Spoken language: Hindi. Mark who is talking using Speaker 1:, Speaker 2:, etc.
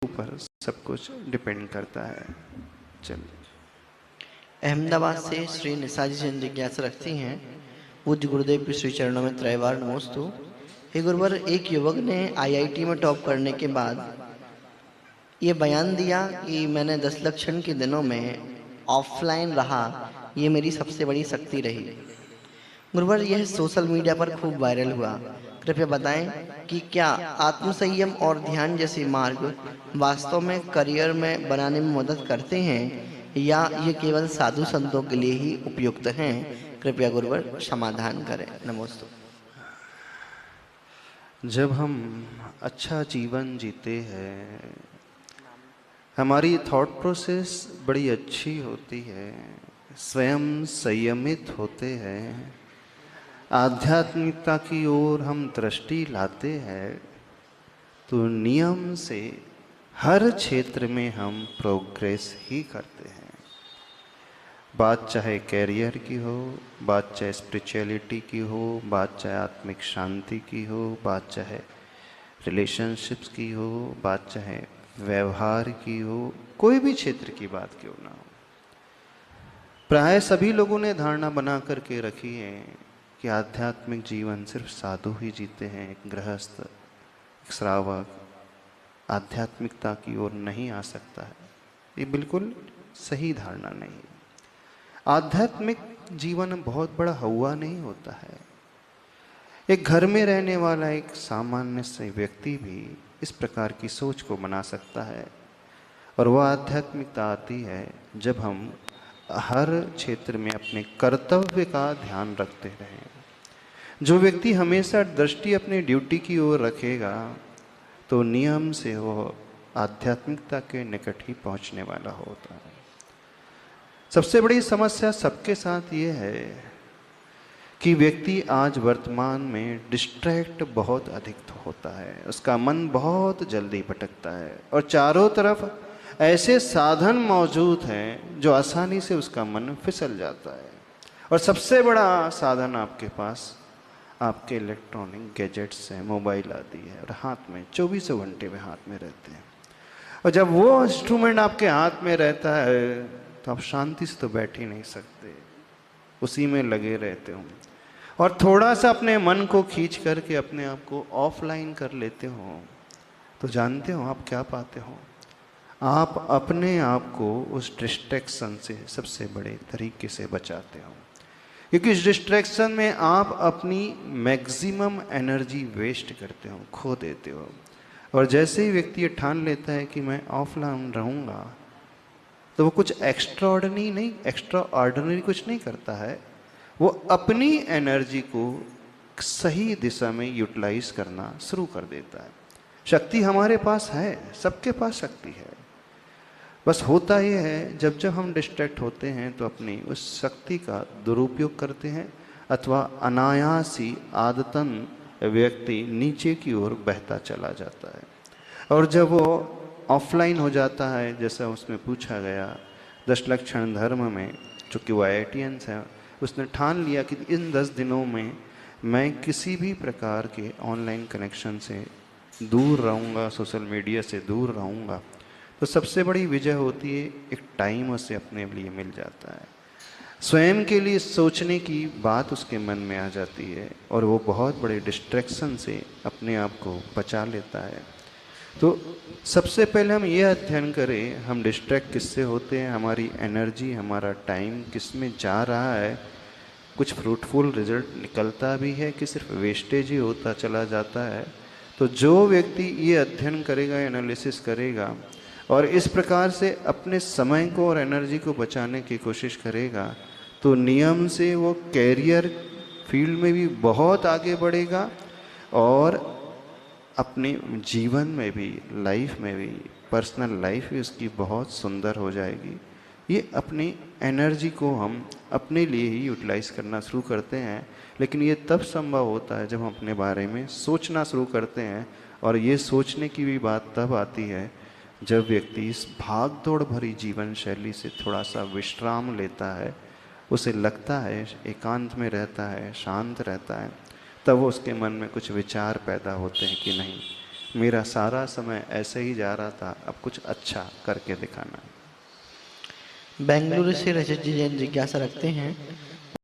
Speaker 1: ऊपर सब कुछ डिपेंड करता है। चलिए।
Speaker 2: अहमदाबाद से श्री निशा जी जन जिज्ञासा रखती हैं, पूज्य गुरुदेव के श्री चरणों में त्रैवार नमोस्तु। हे गुरुवर, एक युवक ने आईआईटी में टॉप करने के बाद ये बयान दिया कि मैंने 10 लक्षण के दिनों में ऑफलाइन रहा, ये मेरी सबसे बड़ी शक्ति रही। गुरुवर, यह सोशल मीडिया पर खूब वायरल हुआ। कृपया बताएं कि क्या आत्मसंयम और ध्यान जैसे मार्ग वास्तव में करियर में बनाने में मदद करते हैं या ये केवल साधु संतों के लिए ही उपयुक्त हैं? कृपया गुरुवर समाधान करें। नमोस्तु।
Speaker 1: जब हम अच्छा जीवन जीते हैं, हमारी थॉट प्रोसेस बड़ी अच्छी होती है, स्वयं संयमित होते हैं, आध्यात्मिकता की ओर हम दृष्टि लाते हैं, तो नियम से हर क्षेत्र में हम प्रोग्रेस ही करते हैं। बात चाहे कैरियर की हो, बात चाहे स्पिरिचुअलिटी की हो, बात चाहे आत्मिक शांति की हो, बात चाहे रिलेशनशिप्स की हो, बात चाहे व्यवहार की हो, कोई भी क्षेत्र की बात क्यों ना हो। प्राय सभी लोगों ने धारणा बना करके रखी है कि आध्यात्मिक जीवन सिर्फ साधु ही जीते हैं, एक गृहस्थ, एक श्रावक आध्यात्मिकता की ओर नहीं आ सकता है। ये बिल्कुल सही धारणा नहीं है। आध्यात्मिक जीवन बहुत बड़ा हुआ नहीं होता है। एक घर में रहने वाला एक सामान्य से व्यक्ति भी इस प्रकार की सोच को बना सकता है, और वह आध्यात्मिकता आती है जब हम हर क्षेत्र में अपने कर्तव्य का ध्यान रखते रहें। जो व्यक्ति हमेशा दृष्टि अपनी ड्यूटी की ओर रखेगा तो नियम से वो आध्यात्मिकता के निकट ही पहुंचने वाला होता है। सबसे बड़ी समस्या सबके साथ ये है कि व्यक्ति आज वर्तमान में डिस्ट्रैक्ट बहुत अधिक होता है, उसका मन बहुत जल्दी भटकता है और चारों तरफ ऐसे साधन मौजूद हैं जो आसानी से उसका मन फिसल जाता है। और सबसे बड़ा साधन आपके पास आपके इलेक्ट्रॉनिक गैजेट्स हैं, मोबाइल आदि है, और हाथ में 24 घंटे में हाथ में रहते हैं। और जब वो इंस्ट्रूमेंट आपके हाथ में रहता है तो आप शांति से तो बैठ ही नहीं सकते, उसी में लगे रहते हो। और थोड़ा सा अपने मन को खींच करके अपने आप को ऑफलाइन कर लेते हो तो जानते हो आप क्या पाते हो? आप अपने आप को उस डिस्ट्रैक्शन से सबसे बड़े तरीके से बचाते हो, क्योंकि इस डिस्ट्रैक्शन में आप अपनी मैक्सिमम एनर्जी वेस्ट करते हो, खो देते हो। और जैसे ही व्यक्ति ये ठान लेता है कि मैं ऑफलाइन रहूँगा, तो वो कुछ एक्स्ट्रा ऑर्डिनरी कुछ नहीं करता है, वो अपनी एनर्जी को सही दिशा में यूटिलाइज करना शुरू कर देता है। शक्ति हमारे पास है, सबके पास शक्ति है, बस होता ये है जब जब हम डिस्ट्रैक्ट होते हैं तो अपनी उस शक्ति का दुरुपयोग करते हैं, अथवा अनायास ही आदतन व्यक्ति नीचे की ओर बहता चला जाता है। और जब वो ऑफलाइन हो जाता है, जैसा उसमें पूछा गया 10 लक्षण धर्म में, चूँकि वो IITians है, उसने ठान लिया कि इन 10 दिनों में मैं किसी भी प्रकार के ऑनलाइन कनेक्शन से दूर रहूँगा, सोशल मीडिया से दूर रहूँगा, तो सबसे बड़ी विजय होती है एक टाइम उसे अपने लिए मिल जाता है, स्वयं के लिए सोचने की बात उसके मन में आ जाती है, और वो बहुत बड़े डिस्ट्रैक्शन से अपने आप को बचा लेता है। तो सबसे पहले हम ये अध्ययन करें हम डिस्ट्रैक्ट किससे होते हैं, हमारी एनर्जी, हमारा टाइम किस में जा रहा है, कुछ फ्रूटफुल रिजल्ट निकलता भी है कि सिर्फ वेस्टेज ही होता चला जाता है। तो जो व्यक्ति ये अध्ययन करेगा, एनालिसिस करेगा और इस प्रकार से अपने समय को और एनर्जी को बचाने की कोशिश करेगा, तो नियम से वो कैरियर फील्ड में भी बहुत आगे बढ़ेगा और अपने जीवन में भी, लाइफ में भी, पर्सनल लाइफ भी उसकी बहुत सुंदर हो जाएगी। ये अपनी एनर्जी को हम अपने लिए ही यूटिलाइज करना शुरू करते हैं, लेकिन ये तब संभव होता है जब हम अपने बारे में सोचना शुरू करते हैं। और ये सोचने की भी बात तब आती है जब व्यक्ति इस भाग दौड़ भरी जीवन शैली से थोड़ा सा विश्राम लेता है, उसे लगता है एकांत में रहता है, शांत रहता है, तब वो उसके मन में कुछ विचार पैदा होते हैं कि नहीं, मेरा सारा समय ऐसे ही जा रहा था, अब कुछ अच्छा करके दिखाना।
Speaker 2: बेंगलुरु से रजत जी जैन जिज्ञासा रखते हैं,